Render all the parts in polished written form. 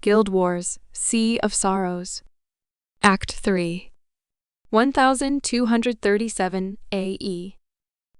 Guild Wars, Sea of Sorrows. Act 3. 1237 AE.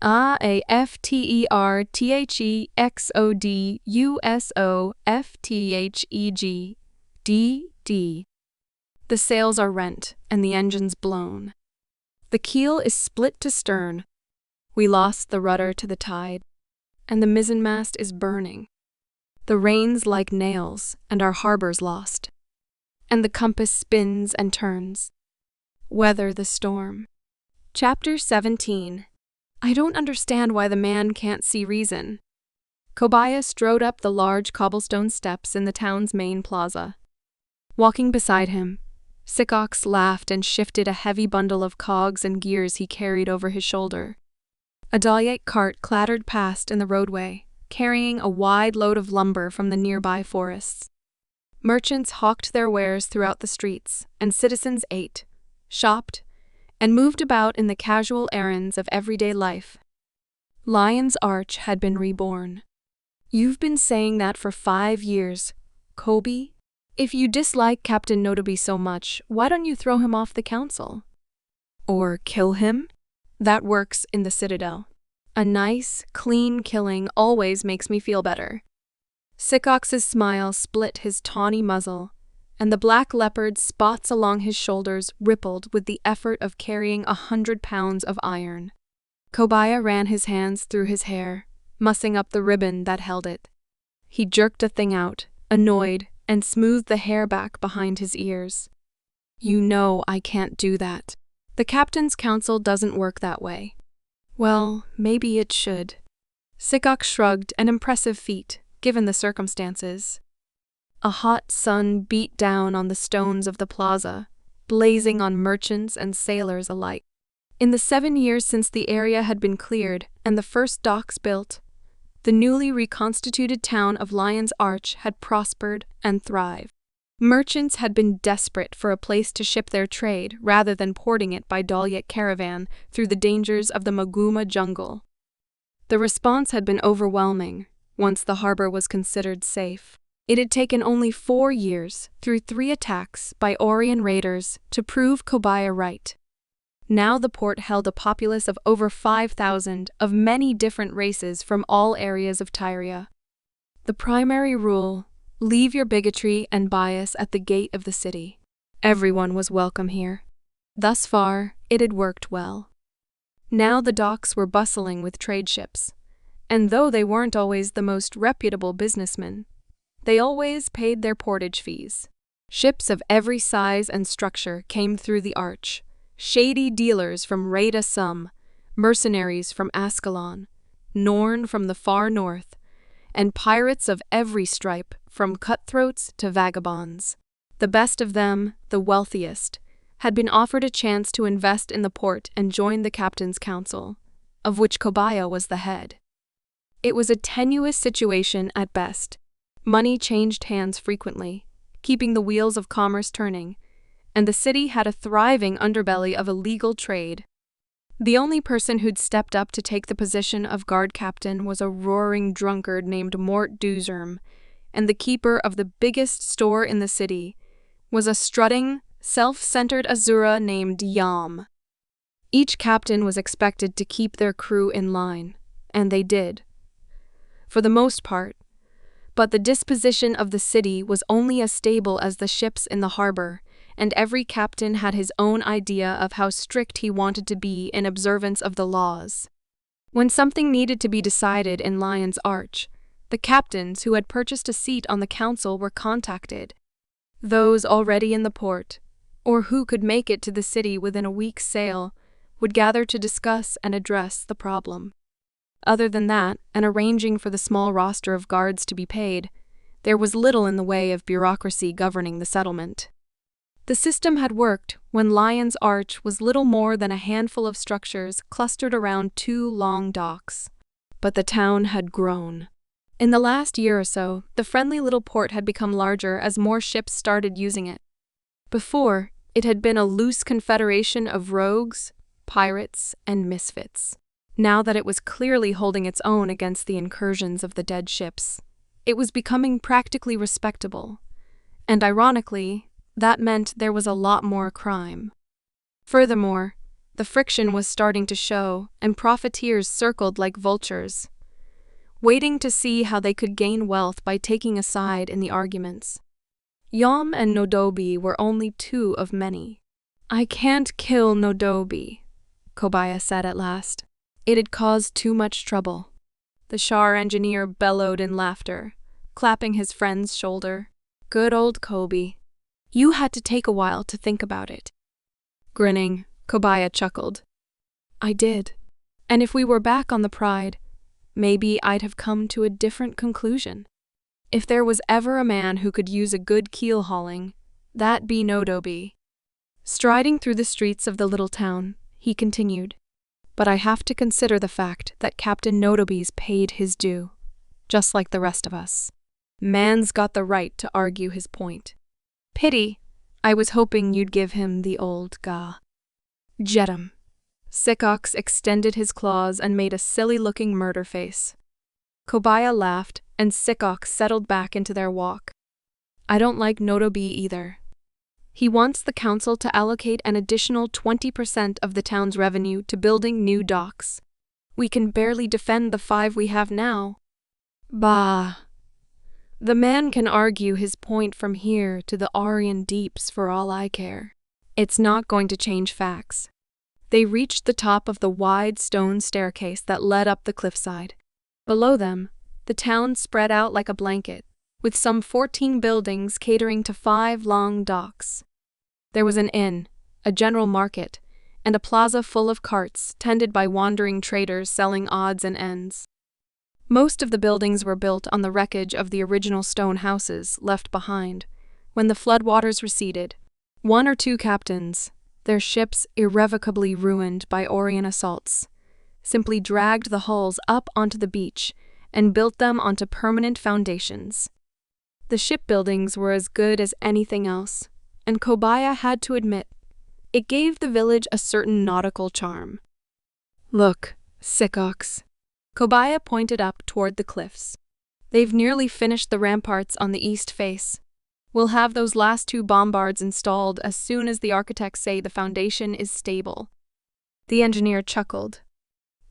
AFTERTHEXODUSOFTHEG. DD. The sails are rent, and the engines blown. The keel is split to stern. We lost the rudder to the tide, and the mizzenmast is burning. The rains like nails, and our harbor's lost. And the compass spins and turns. Weather the storm. Chapter 17. I don't understand why the man can't see reason. Kobaya strode up the large cobblestone steps in the town's main plaza. Walking beside him, Sycox laughed and shifted a heavy bundle of cogs and gears he carried over his shoulder. A Dalyate cart clattered past in the roadway, carrying a wide load of lumber from the nearby forests. Merchants hawked their wares throughout the streets, and citizens ate, shopped, and moved about in the casual errands of everyday life. Lion's Arch had been reborn. You've been saying that for 5 years, Kobe. If you dislike Captain Notaby so much, why don't you throw him off the council? Or kill him? That works in the Citadel. A nice, clean killing always makes me feel better. Sycox's smile split his tawny muzzle, and the black leopard spots along his shoulders rippled with the effort of carrying 100 pounds of iron. Kobaya ran his hands through his hair, mussing up the ribbon that held it. He jerked a thing out, annoyed, and smoothed the hair back behind his ears. You know I can't do that. The captain's council doesn't work that way. Well, maybe it should. Sycox shrugged, an impressive feat, given the circumstances. A hot sun beat down on the stones of the plaza, blazing on merchants and sailors alike. In the 7 years since the area had been cleared and the first docks built, the newly reconstituted town of Lion's Arch had prospered and thrived. Merchants had been desperate for a place to ship their trade rather than porting it by Dalyate caravan through the dangers of the Maguma jungle. The response had been overwhelming once the harbor was considered safe. It had taken only 4 years, through 3 attacks by Orion raiders, to prove Kobaya right. Now the port held a populace of over 5,000 of many different races from all areas of Tyria. The primary rule: leave your bigotry and bias at the gate of the city. Everyone was welcome here. Thus far, it had worked well. Now the docks were bustling with trade ships, and though they weren't always the most reputable businessmen, they always paid their portage fees. Ships of every size and structure came through the arch. Shady dealers from Rada Sum, mercenaries from Ascalon, Norn from the far north, and pirates of every stripe, from cutthroats to vagabonds. The best of them, the wealthiest, had been offered a chance to invest in the port and join the captain's council, of which Kobaya was the head. It was a tenuous situation at best. Money changed hands frequently, keeping the wheels of commerce turning, and the city had a thriving underbelly of illegal trade. The only person who'd stepped up to take the position of guard captain was a roaring drunkard named Mort Duzerm, and the keeper of the biggest store in the city was a strutting, self-centered Azura named Yam. Each captain was expected to keep their crew in line, and they did, for the most part, but the disposition of the city was only as stable as the ships in the harbor, and every captain had his own idea of how strict he wanted to be in observance of the laws. When something needed to be decided in Lion's Arch, the captains who had purchased a seat on the council were contacted. Those already in the port, or who could make it to the city within a week's sail, would gather to discuss and address the problem. Other than that, and arranging for the small roster of guards to be paid, there was little in the way of bureaucracy governing the settlement. The system had worked when Lion's Arch was little more than a handful of structures clustered around 2 long docks. But the town had grown. In the last year or so, the friendly little port had become larger as more ships started using it. Before, it had been a loose confederation of rogues, pirates, and misfits. Now that it was clearly holding its own against the incursions of the dead ships, it was becoming practically respectable, And ironically, that meant there was a lot more crime. Furthermore, the friction was starting to show, and profiteers circled like vultures, waiting to see how they could gain wealth by taking a side in the arguments. Yom and Nodobi were only two of many. "I can't kill Nodobi," Kobaya said at last. It had caused too much trouble. The Shar engineer bellowed in laughter, clapping his friend's shoulder. "Good old Kobe. You had to take a while to think about it." Grinning, Kobaya chuckled. "I did. And if we were back on the Pride, maybe I'd have come to a different conclusion. If there was ever a man who could use a good keel hauling, that be Nodobi." Striding through the streets of the little town, he continued, "But I have to consider the fact that Captain Nodobi's paid his due, just like the rest of us. Man's got the right to argue his point. Pity, I was hoping you'd give him the old ga. Jet him." Sikox extended his claws and made a silly-looking murder face. Kobaya laughed, and Sikox settled back into their walk. "I don't like Nodobi either. He wants the council to allocate an additional 20% of the town's revenue to building new docks. We can barely defend the 5 we have now." "Bah. The man can argue his point from here to the Aryan deeps for all I care. It's not going to change facts." They reached the top of the wide stone staircase that led up the cliffside. Below them, the town spread out like a blanket, with some 14 buildings catering to 5 long docks. There was an inn, a general market, and a plaza full of carts tended by wandering traders selling odds and ends. Most of the buildings were built on the wreckage of the original stone houses left behind when the floodwaters receded. 1 or 2 captains, their ships irrevocably ruined by Aryan assaults, simply dragged the hulls up onto the beach and built them onto permanent foundations. The shipbuildings were as good as anything else, and Kobaya had to admit, it gave the village a certain nautical charm. "Look, Sikox." Kobaya pointed up toward the cliffs. "They've nearly finished the ramparts on the east face. We'll have those last 2 bombards installed as soon as the architects say the foundation is stable." The engineer chuckled.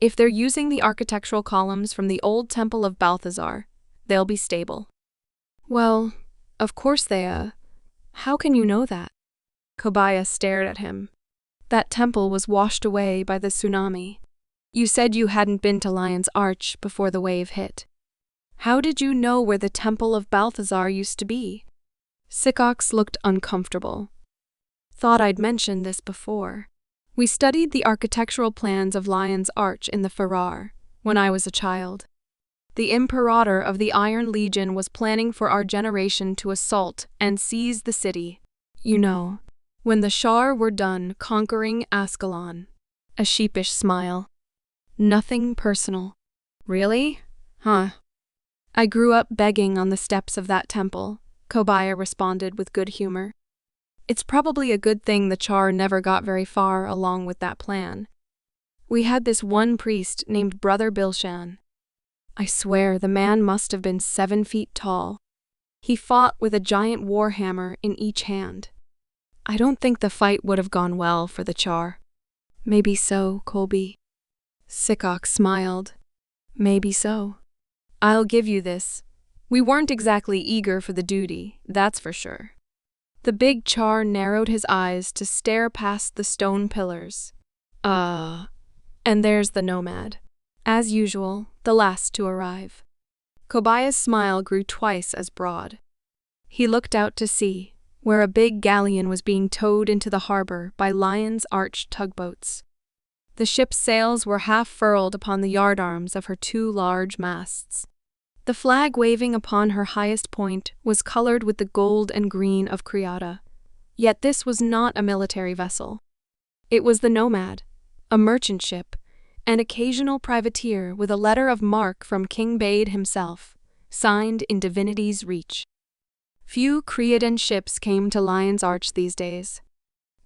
"If they're using the architectural columns from the old temple of Balthazar, they'll be stable." "Well, of course they. How can you know that?" Kobaya stared at him. "That temple was washed away by the tsunami. You said you hadn't been to Lion's Arch before the wave hit. How did you know where the temple of Balthazar used to be?" Sikox looked uncomfortable. "Thought I'd mentioned this before. We studied the architectural plans of Lion's Arch in the Ferrar when I was a child. The Imperator of the Iron Legion was planning for our generation to assault and seize the city. You know, when the Shar were done conquering Ascalon." A sheepish smile. "Nothing personal." "Really? Huh. I grew up begging on the steps of that temple," Kobaya responded with good humor. "It's probably a good thing the Char never got very far along with that plan. We had this one priest named Brother Bilshan. I swear the man must have been 7 feet tall. He fought with a giant warhammer in each hand. I don't think the fight would have gone well for the Char." "Maybe so, Colby." Sikox smiled. "Maybe so. I'll give you this. We weren't exactly eager for the duty, that's for sure." The big Char narrowed his eyes to stare past the stone pillars. And there's the Nomad. As usual, the last to arrive." Kobaya's smile grew twice as broad. He looked out to sea, where a big galleon was being towed into the harbor by Lion's Arch tugboats. The ship's sails were half furled upon the yardarms of her 2 large masts. The flag waving upon her highest point was colored with the gold and green of Criada. Yet this was not a military vessel. It was the Nomad, a merchant ship, an occasional privateer with a letter of marque from King Bade himself, signed in Divinity's reach. Few Criadan ships came to Lion's Arch these days.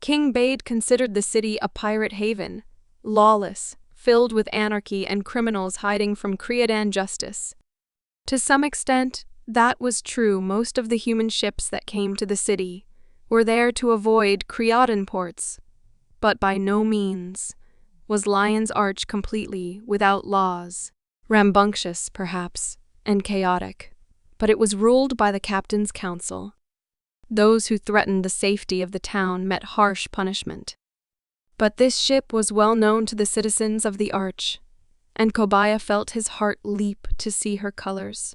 King Bade considered the city a pirate haven, lawless, filled with anarchy and criminals hiding from Criadan justice. To some extent, That was true. Most of the human ships that came to the city were there to avoid Creodan ports, but by no means was Lion's Arch completely without laws. Rambunctious, perhaps, and chaotic, but it was ruled by the captain's council. Those who threatened the safety of the town met harsh punishment. But this ship was well known to the citizens of the Arch, and Kobaya felt his heart leap to see her colors.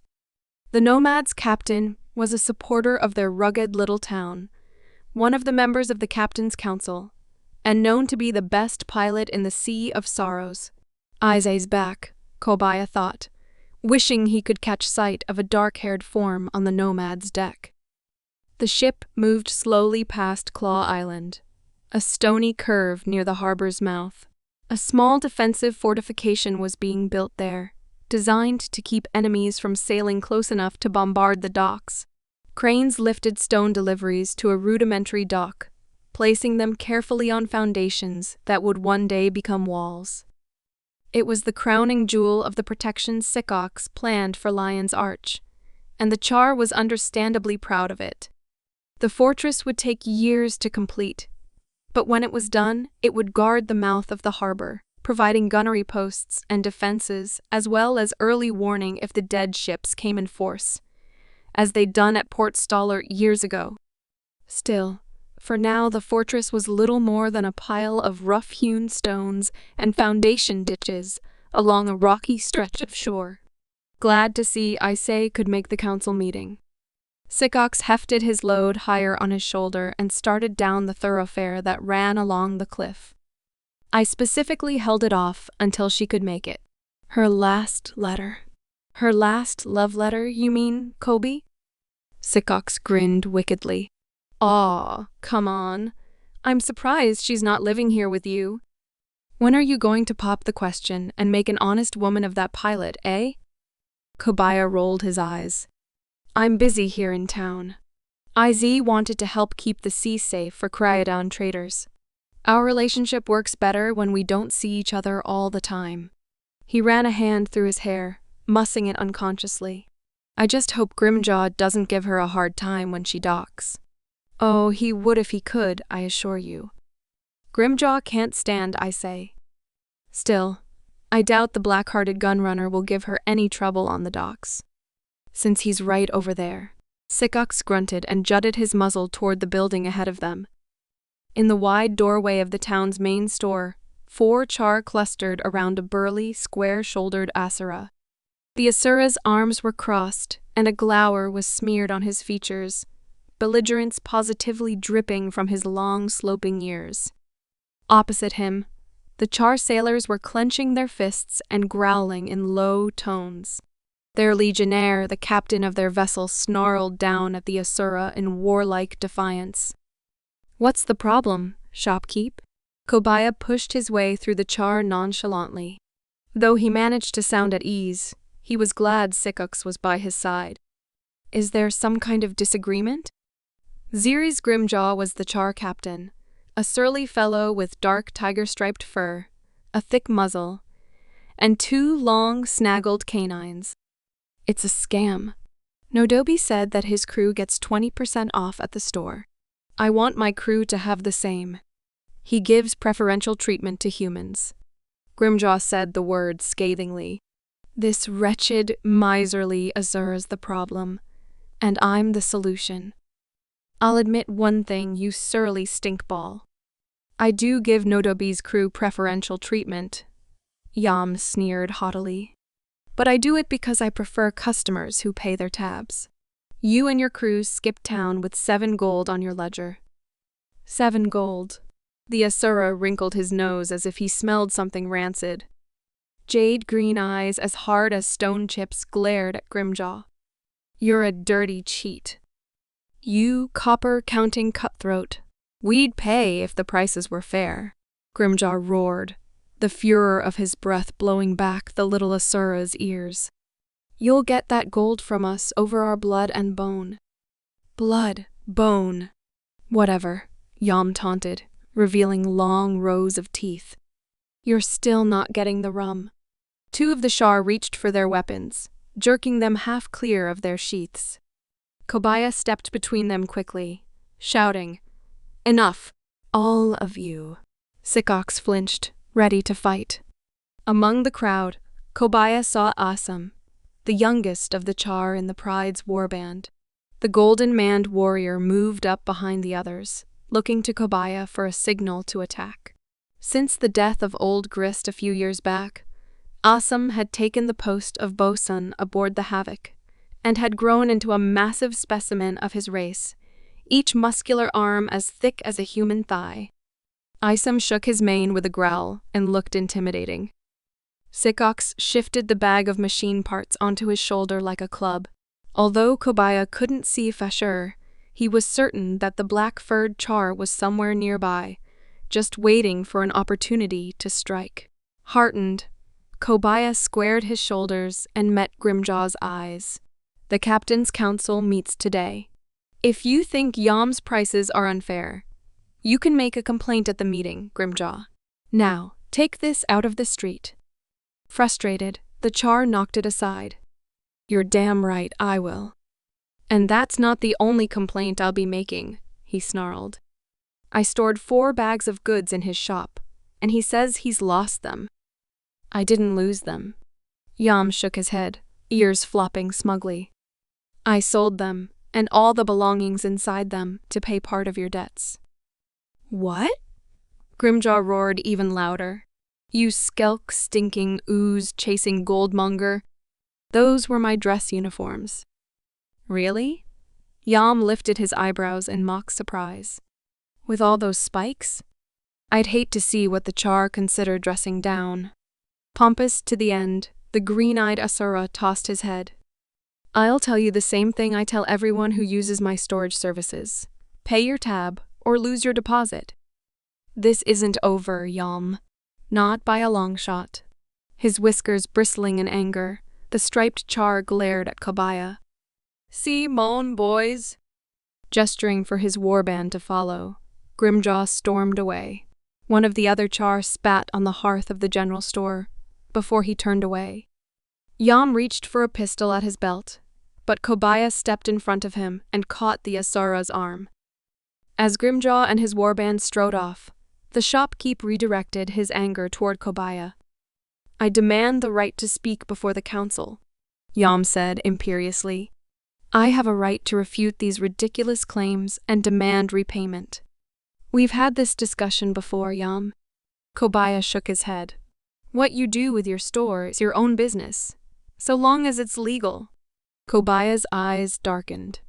The Nomad's captain was a supporter of their rugged little town, one of the members of the captain's council, and known to be the best pilot in the Sea of Sorrows. Ise's back, Kobaya thought, wishing he could catch sight of a dark-haired form on the Nomad's deck. The ship moved slowly past Claw Island, a stony curve near the harbor's mouth. A small defensive fortification was being built there, designed to keep enemies from sailing close enough to bombard the docks. Cranes lifted stone deliveries to a rudimentary dock, placing them carefully on foundations that would one day become walls. It was the crowning jewel of the protection Sycox planned for Lion's Arch, and the Char was understandably proud of it. The fortress would take years to complete, but when it was done, it would guard the mouth of the harbor, providing gunnery posts and defenses, as well as early warning if the dead ships came in force, as they'd done at Port Staller years ago. Still, for now the fortress was little more than a pile of rough-hewn stones and foundation ditches along a rocky stretch of shore. Glad to see Ise could make the council meeting. Sycox hefted his load higher on his shoulder and started down the thoroughfare that ran along the cliff. I specifically held it off until she could make it. Her last letter. Her last love letter, you mean, Kobe? Sycox grinned wickedly. Aw, come on. I'm surprised she's not living here with you. When are you going to pop the question and make an honest woman of that pilot, eh? Kobaya rolled his eyes. I'm busy here in town. IZ wanted to help keep the sea safe for Creodan traders. Our relationship works better when we don't see each other all the time. He ran a hand through his hair, mussing it unconsciously. I just hope Grimjaw doesn't give her a hard time when she docks. Oh, he would if he could, I assure you. Grimjaw can't stand, I say. Still, I doubt the black-hearted gunrunner will give her any trouble on the docks. Since he's right over there. Sycox grunted and jutted his muzzle toward the building ahead of them. In the wide doorway of the town's main store, 4 Char clustered around a burly, square-shouldered Asura. The Asura's arms were crossed, and a glower was smeared on his features, belligerence positively dripping from his long, sloping ears. Opposite him, the Char sailors were clenching their fists and growling in low tones. Their legionnaire, the captain of their vessel, snarled down at the Asura in warlike defiance. What's the problem, shopkeep? Kobaya pushed his way through the Char nonchalantly. Though he managed to sound at ease, he was glad Sycox was by his side. Is there some kind of disagreement? Ziri's Grimjaw was the Char captain, a surly fellow with dark tiger-striped fur, a thick muzzle, and 2 long, snaggled canines. It's a scam. Nodobi said that his crew gets 20% off at the store. I want my crew to have the same. He gives preferential treatment to humans. Grimjaw said the word scathingly. This wretched, miserly Azura's the problem, and I'm the solution. I'll admit one thing, you surly stinkball. I do give Nodobi's crew preferential treatment, Yam sneered haughtily. But I do it because I prefer customers who pay their tabs. You and your crew skip town with 7 gold on your ledger. 7 gold. The Asura wrinkled his nose as if he smelled something rancid. Jade green eyes as hard as stone chips glared at Grimjaw. You're a dirty cheat. You copper-counting cutthroat. We'd pay if the prices were fair. Grimjaw roared, the furor of his breath blowing back the little Asura's ears. You'll get that gold from us over our blood and bone. Blood, bone. Whatever, Yam taunted, revealing long rows of teeth. You're still not getting the rum. 2 of the Shar reached for their weapons, jerking them half clear of their sheaths. Kobaya stepped between them quickly, shouting, "Enough, all of you." Sikox flinched, ready to fight. Among the crowd, Kobaya saw Asam, the youngest of the Char in the Pride's warband. The golden-maned warrior moved up behind the others, looking to Kobaya for a signal to attack. Since the death of Old Grist a few years back, Asam had taken the post of bosun aboard the Havoc, and had grown into a massive specimen of his race, each muscular arm as thick as a human thigh. Asam shook his mane with a growl and looked intimidating. Sikox shifted the bag of machine parts onto his shoulder like a club. Although Kobaya couldn't see for sure, he was certain that the black-furred Char was somewhere nearby, just waiting for an opportunity to strike. Heartened, Kobaya squared his shoulders and met Grimjaw's eyes. "The Captain's Council meets today. If you think Yam's prices are unfair, you can make a complaint at the meeting, Grimjaw. Now, take this out of the street." Frustrated, the Char knocked it aside. "You're damn right I will. And that's not the only complaint I'll be making," he snarled. "I stored 4 bags of goods in his shop, and he says he's lost them." "I didn't lose them." Yam shook his head, ears flopping smugly. "I sold them, and all the belongings inside them, to pay part of your debts." "What?" Grimjaw roared even louder. "You skelk, stinking ooze-chasing goldmonger. Those were my dress uniforms." "Really?" Yam lifted his eyebrows in mock surprise. "With all those spikes? I'd hate to see what the Char consider dressing down." Pompous to the end, the green-eyed Asura tossed his head. "I'll tell you the same thing I tell everyone who uses my storage services. Pay your tab, or lose your deposit." "This isn't over, Yam. Not by a long shot." His whiskers bristling in anger, the striped Char glared at Kobaya. "See, mon boys." Gesturing for his warband to follow, Grimjaw stormed away. One of the other Char spat on the hearth of the general store before he turned away. Yam reached for a pistol at his belt, but Kobaya stepped in front of him and caught the Asura's arm. As Grimjaw and his warband strode off, the shopkeep redirected his anger toward Kobaya. "I demand the right to speak before the council," Yam said imperiously. "I have a right to refute these ridiculous claims and demand repayment." "We've had this discussion before, Yam." Kobaya shook his head. "What you do with your store is your own business, so long as it's legal." Kobaya's eyes darkened.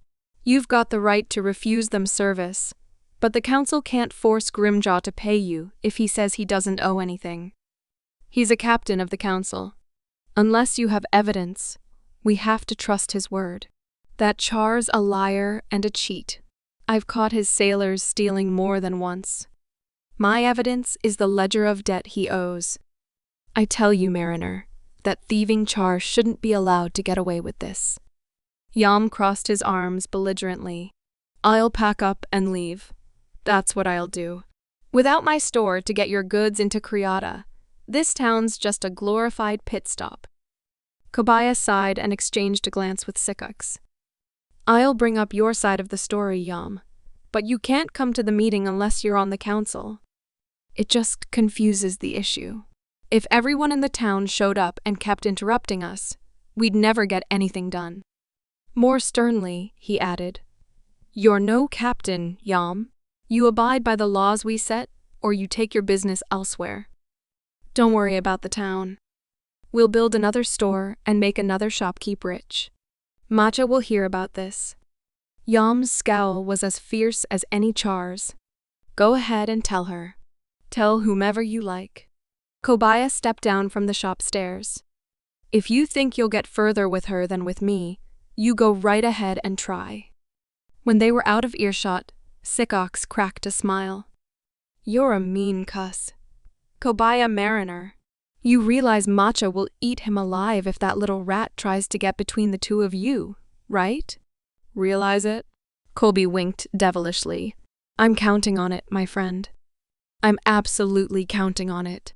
"You've got the right to refuse them service, but the council can't force Grimjaw to pay you if he says he doesn't owe anything. He's a captain of the council. Unless you have evidence, we have to trust his word. That Char's a liar and a cheat. I've caught his sailors stealing more than once. My evidence is the ledger of debt he owes. I tell you, Mariner, that thieving Char shouldn't be allowed to get away with this." Yam crossed his arms belligerently. "I'll pack up and leave. That's what I'll do. Without my store to get your goods into Kriata, this town's just a glorified pit stop." Kobaya sighed and exchanged a glance with Sikox. "I'll bring up your side of the story, Yam, but you can't come to the meeting unless you're on the council. It just confuses the issue. If everyone in the town showed up and kept interrupting us, we'd never get anything done." More sternly, he added, "You're no captain, Yam. You abide by the laws we set, or you take your business elsewhere. Don't worry about the town. We'll build another store and make another shopkeep rich. Matcha will hear about this." Yam's scowl was as fierce as any Char's. "Go ahead and tell her. Tell whomever you like." Kobaya stepped down from the shop stairs. "If you think you'll get further with her than with me, you go right ahead and try." When they were out of earshot, Sikox cracked a smile. "You're a mean cuss. Kobaya Mariner. You realize Matcha will eat him alive if that little rat tries to get between the two of you, right?" "Realize it?" Colby winked devilishly. "I'm counting on it, my friend. I'm absolutely counting on it."